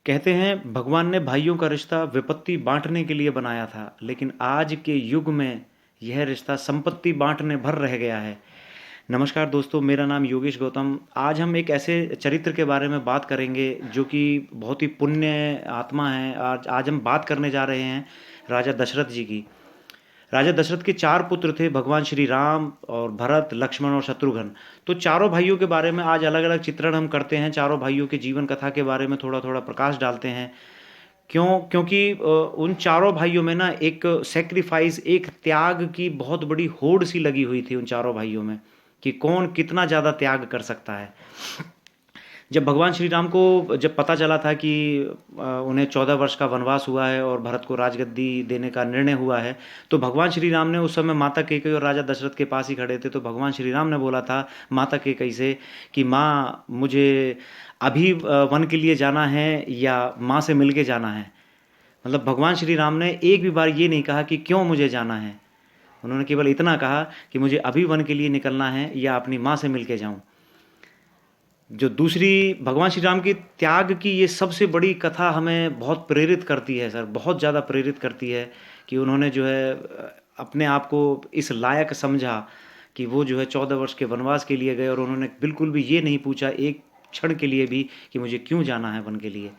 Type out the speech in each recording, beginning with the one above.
कहते हैं भगवान ने भाइयों का रिश्ता विपत्ति बांटने के लिए बनाया था, लेकिन आज के युग में यह रिश्ता संपत्ति बांटने भर रह गया है। नमस्कार दोस्तों, मेरा नाम योगेश गौतम। आज हम एक ऐसे चरित्र के बारे में बात करेंगे जो कि बहुत ही पुण्य आत्मा है। आज आज हम बात करने जा रहे हैं राजा दशरथ जी की। राजा दशरथ के चार पुत्र थे, भगवान श्री राम और भरत, लक्ष्मण और शत्रुघ्न। तो चारों भाइयों के बारे में आज अलग अलग चित्रण हम करते हैं, चारों भाइयों के जीवन कथा के बारे में थोड़ा थोड़ा प्रकाश डालते हैं। क्योंकि उन चारों भाइयों में ना एक सेक्रीफाइस, एक त्याग की बहुत बड़ी होड़ सी लगी हुई थी उन चारों भाइयों में, कि कौन कितना ज़्यादा त्याग कर सकता है। जब भगवान श्री राम को जब पता चला था कि उन्हें 14 वर्ष का वनवास हुआ है और भरत को राजगद्दी देने का निर्णय हुआ है, तो भगवान श्री राम ने उस समय माता कैकेयी और राजा दशरथ के पास ही खड़े थे। तो भगवान श्री राम ने बोला था माता कैकेयी से कि माँ, मुझे अभी वन के लिए जाना है या माँ से मिल के जाना है। मतलब भगवान श्री राम ने एक भी बार ये नहीं कहा कि क्यों मुझे जाना है। उन्होंने केवल इतना कहा कि मुझे अभी वन के लिए निकलना है या अपनी माँ से मिल के जाऊँ। जो दूसरी भगवान श्री राम की त्याग की ये सबसे बड़ी कथा हमें बहुत प्रेरित करती है सर, बहुत ज़्यादा प्रेरित करती है कि उन्होंने जो है अपने आप को इस लायक समझा कि वो जो है 14 वर्ष के वनवास के लिए गए और उन्होंने बिल्कुल भी ये नहीं पूछा एक क्षण के लिए भी कि मुझे क्यों जाना है वन के लिए।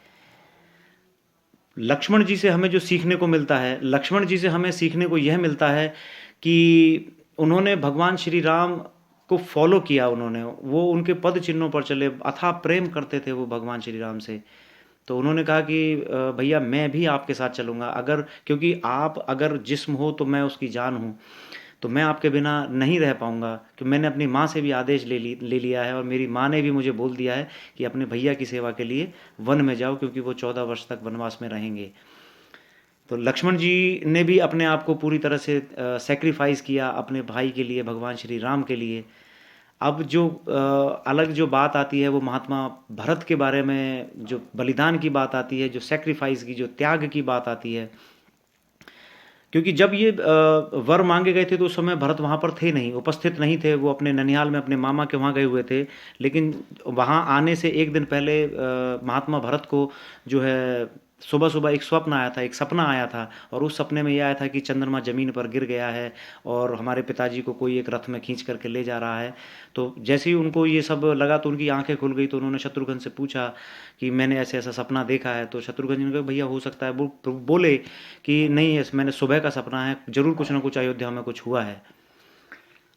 लक्ष्मण जी से हमें जो सीखने को मिलता है, लक्ष्मण जी से हमें सीखने को यह मिलता है कि उन्होंने भगवान श्री राम को फॉलो किया। उन्होंने वो उनके पद चिन्हों पर चले, अथाह प्रेम करते थे वो भगवान श्री राम से। तो उन्होंने कहा कि भैया मैं भी आपके साथ चलूँगा, अगर क्योंकि आप अगर जिस्म हो तो मैं उसकी जान हूँ, तो मैं आपके बिना नहीं रह पाऊँगा। कि मैंने अपनी माँ से भी आदेश ले लिया है और मेरी माँ ने भी मुझे बोल दिया है कि अपने भैया की सेवा के लिए वन में जाओ, क्योंकि वो 14 वर्ष तक वनवास में रहेंगे। तो लक्ष्मण जी ने भी अपने आप को पूरी तरह से सेक्रीफाइस किया अपने भाई के लिए, भगवान श्री राम के लिए। अब जो अलग जो बात आती है वो महात्मा भरत के बारे में, जो बलिदान की बात आती है, जो सेक्रीफाइस की, जो त्याग की बात आती है। क्योंकि जब ये वर मांगे गए थे तो उस समय भरत वहाँ पर थे नहीं, उपस्थित नहीं थे। वो अपने ननिहाल में अपने मामा के वहाँ गए हुए थे। लेकिन वहाँ आने से एक दिन पहले महात्मा भरत को जो है सुबह सुबह एक स्वप्न आया था, एक सपना आया था। और उस सपने में यह आया था कि चंद्रमा जमीन पर गिर गया है और हमारे पिताजी को कोई एक रथ में खींच करके ले जा रहा है। तो जैसे ही उनको ये सब लगा तो उनकी आंखें खुल गई। तो उन्होंने शत्रुघ्न से पूछा कि मैंने ऐसे ऐसा सपना देखा है। तो शत्रुघ्न जी ने कहा भैया हो सकता है। वो बोले कि नहीं, मैंने सुबह का सपना है, जरूर कुछ ना कुछ अयोध्या में कुछ हुआ है।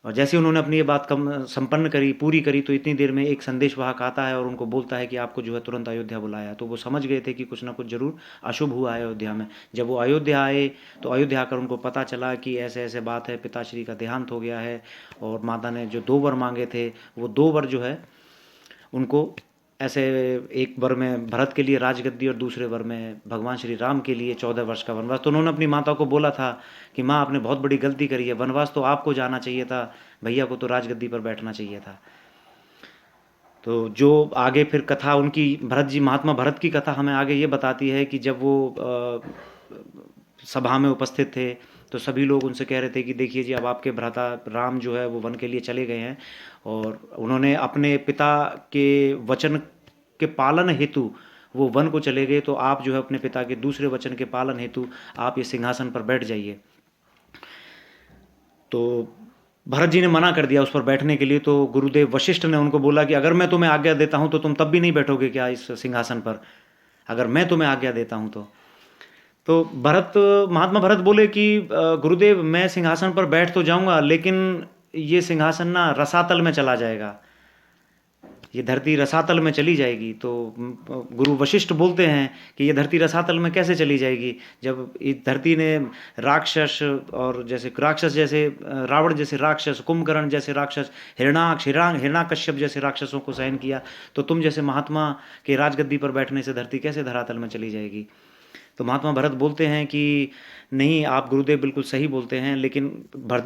और जैसे ही उन्होंने अपनी ये बात कम संपन्न करी, पूरी करी, तो इतनी देर में एक संदेशवाहक आता है और उनको बोलता है कि आपको जो है तुरंत अयोध्या बुलाया। तो वो समझ गए थे कि कुछ ना कुछ जरूर अशुभ हुआ है अयोध्या में। जब वो अयोध्या आए तो अयोध्या आकर उनको पता चला कि ऐसे ऐसे बात है, पिताश्री का देहांत हो गया है और माता ने जो 2 वर मांगे थे वो 2 वर जो है उनको ऐसे, एक वर में भरत के लिए राजगद्दी और दूसरे वर में भगवान श्री राम के लिए 14 वर्ष का वनवास। तो उन्होंने अपनी माता को बोला था कि माँ, आपने बहुत बड़ी गलती करी है, वनवास तो आपको जाना चाहिए था, भैया को तो राजगद्दी पर बैठना चाहिए था। तो जो आगे फिर कथा उनकी, भरत जी, महात्मा भरत की कथा हमें आगे ये बताती है कि जब वो सभा में उपस्थित थे तो सभी लोग उनसे कह रहे थे कि देखिए जी, अब आपके भ्राता राम जो है वो वन के लिए चले गए हैं और उन्होंने अपने पिता के वचन के पालन हेतु वो वन को चले गए। तो आप जो है अपने पिता के दूसरे वचन के पालन हेतु आप ये सिंहासन पर बैठ जाइए। तो भरत जी ने मना कर दिया उस पर बैठने के लिए। तो गुरुदेव वशिष्ठ ने उनको बोला कि अगर मैं तुम्हें आज्ञा देता हूं तो तुम तब भी नहीं बैठोगे क्या इस सिंहासन पर, अगर मैं तुम्हें आज्ञा देता हूं तो भरत, महात्मा भरत बोले कि गुरुदेव, मैं सिंहासन पर बैठ तो जाऊंगा, लेकिन ये सिंहासन ना रसातल में चला जाएगा, ये धरती रसातल में चली जाएगी। तो गुरु वशिष्ठ बोलते हैं कि ये धरती रसातल में कैसे चली जाएगी, जब इस धरती ने राक्षस, और जैसे राक्षस जैसे रावण जैसे राक्षस, कुंभकर्ण जैसे राक्षस, हिरणाकश्यप जैसे राक्षसों को सहन किया, तो तुम जैसे महात्मा के राजगद्दी पर बैठने से धरती कैसे धरातल में चली जाएगी। तो महात्मा भरत बोलते हैं कि नहीं, आप गुरुदेव बिल्कुल सही बोलते हैं, लेकिन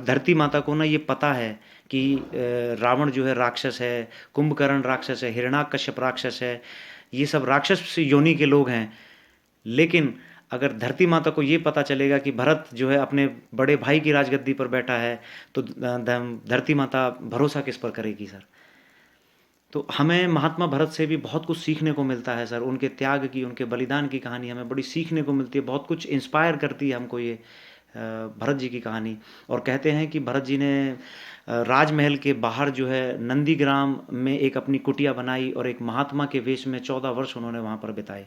धरती माता को ना ये पता है कि रावण जो है राक्षस है, कुंभकर्ण राक्षस है, हिरणाकश्यप राक्षस है, ये सब राक्षस योनि के लोग हैं। लेकिन अगर धरती माता को ये पता चलेगा कि भरत जो है अपने बड़े भाई की राजगद्दी पर बैठा है, तो धरती माता भरोसा किस पर करेगी सर। तो हमें महात्मा भरत से भी बहुत कुछ सीखने को मिलता है सर। उनके त्याग की, उनके बलिदान की कहानी हमें बड़ी सीखने को मिलती है, बहुत कुछ इंस्पायर करती है हमको ये भरत जी की कहानी। और कहते हैं कि भरत जी ने राजमहल के बाहर जो है नंदीग्राम में एक अपनी कुटिया बनाई और एक महात्मा के वेश में 14 वर्ष उन्होंने वहाँ पर बिताए।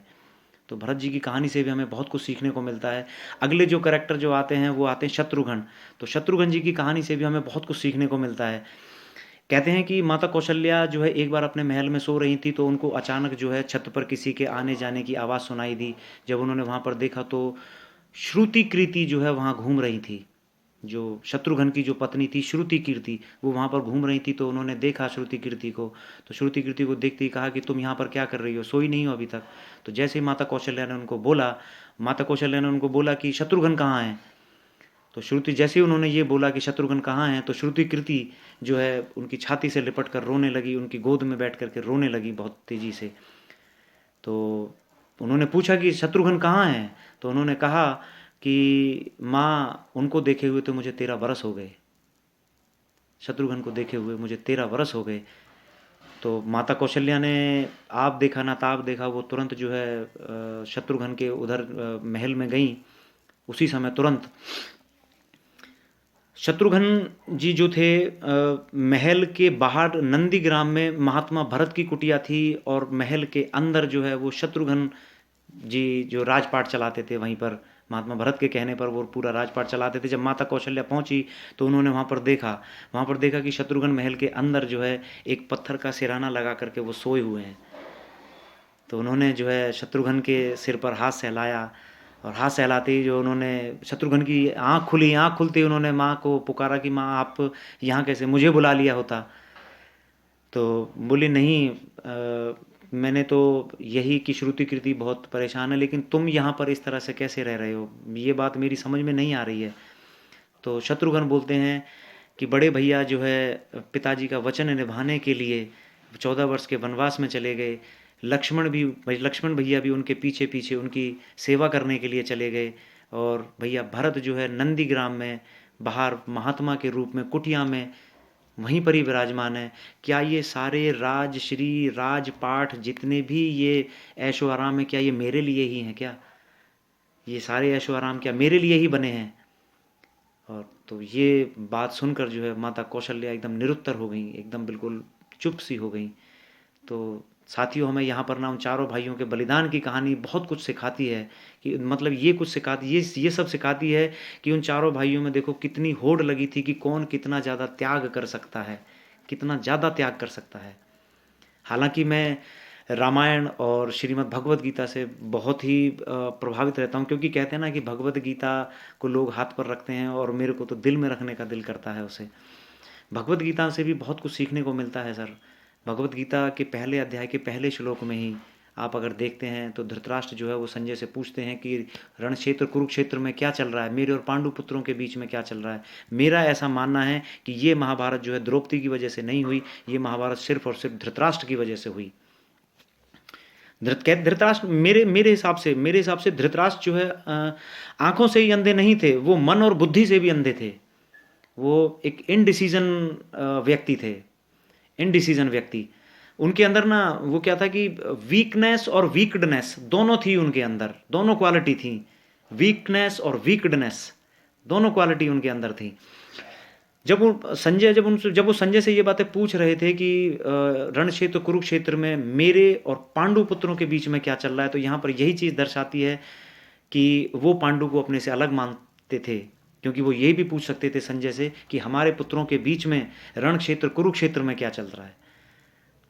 तो भरत जी की कहानी से भी हमें बहुत कुछ सीखने को मिलता है। अगले जो कैरेक्टर जो आते हैं वो आते हैं शत्रुघ्न। तो शत्रुघ्न जी की कहानी से भी हमें बहुत कुछ सीखने को मिलता है। कहते हैं कि माता कौशल्या जो है एक बार अपने महल में सो रही थी, तो उनको अचानक जो है छत पर किसी के आने जाने की आवाज़ सुनाई दी। जब उन्होंने वहाँ पर देखा तो श्रुति कीर्ति जो है वहाँ घूम रही थी। जो शत्रुघ्न की जो पत्नी थी श्रुति कीर्ति, वो वहाँ पर घूम रही थी। तो उन्होंने देखा श्रुति कीर्ति को, तो श्रुति कीर्ति को देखते ही कहा कि तुम यहाँ पर क्या कर रही हो, सोई नहीं हो अभी तक। तो जैसे ही माता कौशल्या ने उनको बोला कि शत्रुघ्न कहाँ है, तो श्रुति जैसे ही उन्होंने ये बोला कि शत्रुघ्न कहाँ है, तो श्रुति कीर्ति जो है उनकी छाती से लिपट कर रोने लगी, उनकी गोद में बैठ करके रोने लगी बहुत तेजी से। तो उन्होंने पूछा कि शत्रुघ्न कहाँ है, तो उन्होंने कहा कि माँ, उनको देखे हुए तो मुझे 13 बरस हो गए, शत्रुघ्न को देखे हुए मुझे 13 बरस हो गए। तो माता कौशल्या ने आप देखा ना ताप देखा, वो तुरंत जो है शत्रुघ्न के उधर महल में गई। उसी समय तुरंत शत्रुघ्न जी जो थे महल के बाहर नंदीग्राम में महात्मा भरत की कुटिया थी, और महल के अंदर जो है वो शत्रुघ्न जी जो राजपाट चलाते थे, वहीं पर महात्मा भरत के कहने पर वो पूरा राजपाट चलाते थे। जब माता कौशल्या पहुंची तो उन्होंने वहाँ पर देखा कि शत्रुघ्न महल के अंदर जो है एक पत्थर का सिराना लगा करके वो सोए हुए हैं। तो उन्होंने जो है शत्रुघ्न के सिर पर हाथ सहलाया, और हाथ सहलाते ही जो उन्होंने शत्रुघ्न की आँख खुली, आँख खुलते ही उन्होंने माँ को पुकारा कि माँ आप यहाँ कैसे, मुझे बुला लिया होता। तो बोली नहीं, मैंने तो यही कि श्रुति कीर्ति बहुत परेशान है, लेकिन तुम यहाँ पर इस तरह से कैसे रह रहे हो, ये बात मेरी समझ में नहीं आ रही है। तो शत्रुघ्न बोलते हैं कि बड़े भैया जो है पिताजी का वचन निभाने के लिए 14 वर्ष के वनवास में चले गए। लक्ष्मण भैया भी उनके पीछे पीछे उनकी सेवा करने के लिए चले गए, और भैया भरत जो है नंदीग्राम में बाहर महात्मा के रूप में कुटिया में वहीं पर ही विराजमान है। क्या ये सारे राजश्री राजपाठ जितने भी ये ऐशो आराम है, क्या ये मेरे लिए ही हैं? क्या ये सारे ऐशो आराम क्या मेरे लिए ही बने हैं? और तो ये बात सुनकर जो है माता कौशल्या एकदम निरुत्तर हो गई, एकदम बिल्कुल चुप सी हो गई। तो साथियों, हमें यहाँ पर ना उन चारों भाइयों के बलिदान की कहानी बहुत कुछ सिखाती है, कि मतलब ये कुछ सिखाती, ये सब सिखाती है कि उन चारों भाइयों में देखो कितनी होड़ लगी थी कि कौन कितना ज़्यादा त्याग कर सकता है, कितना ज़्यादा त्याग कर सकता है। हालांकि मैं रामायण और श्रीमद् भगवत गीता से बहुत ही प्रभावित रहता हूँ, क्योंकि कहते हैं ना कि भगवत गीता को लोग हाथ पर रखते हैं, और मेरे को तो दिल में रखने का दिल करता है उसे। भगवत गीता से भी बहुत कुछ सीखने को मिलता है सर। भगवत गीता के पहले अध्याय के पहले श्लोक में ही आप अगर देखते हैं तो धृतराष्ट्र जो है वो संजय से पूछते हैं कि रण क्षेत्र कुरुक्षेत्र में क्या चल रहा है, मेरे और पांडु पुत्रों के बीच में क्या चल रहा है। मेरा ऐसा मानना है कि ये महाभारत जो है द्रौपदी की वजह से नहीं हुई, ये महाभारत सिर्फ और सिर्फ धृतराष्ट्र की वजह से हुई। धृतराष्ट्र मेरे हिसाब से धृतराष्ट्र जो है आंखों से ही अंधे नहीं थे, वो मन और बुद्धि से भी अंधे थे। वो एक इनडिसीजन व्यक्ति थे, इनडिसीजन व्यक्ति। उनके अंदर ना वो क्या था कि वीकनेस और वीकडनेस दोनों थी उनके अंदर, दोनों क्वालिटी थी। वीकनेस और वीकडनेस दोनों क्वालिटी उनके अंदर थी। जब वो संजय से ये बातें पूछ रहे थे कि रण क्षेत्र कुरुक्षेत्र में मेरे और पांडु पुत्रों के बीच में क्या चल रहा है, तो यहाँ पर यही चीज़ दर्शाती है कि वो पांडु को अपने से अलग मानते थे, क्योंकि वो ये भी पूछ सकते थे संजय से कि हमारे पुत्रों के बीच में रण क्षेत्र कुरुक्षेत्र में क्या चल रहा है।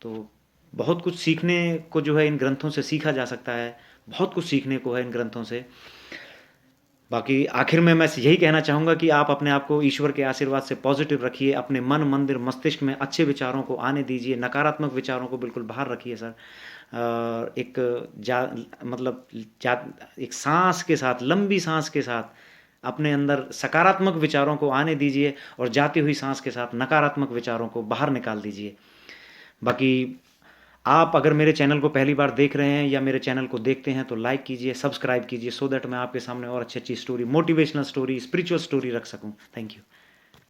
तो बहुत कुछ सीखने को जो है इन ग्रंथों से सीखा जा सकता है, बहुत कुछ सीखने को है इन ग्रंथों से। बाकी आखिर में मैं यही कहना चाहूँगा कि आप अपने आप को ईश्वर के आशीर्वाद से पॉजिटिव रखिए, अपने मन मंदिर मस्तिष्क में अच्छे विचारों को आने दीजिए, नकारात्मक विचारों को बिल्कुल बाहर रखिए सर। एक सांस के साथ, लंबी सांस के साथ अपने अंदर सकारात्मक विचारों को आने दीजिए, और जाती हुई सांस के साथ नकारात्मक विचारों को बाहर निकाल दीजिए। बाकी आप अगर मेरे चैनल को पहली बार देख रहे हैं या मेरे चैनल को देखते हैं तो लाइक कीजिए, सब्सक्राइब कीजिए, सो दैट मैं आपके सामने और अच्छी अच्छी story, motivational story, spiritual story रख सकूं। Thank you.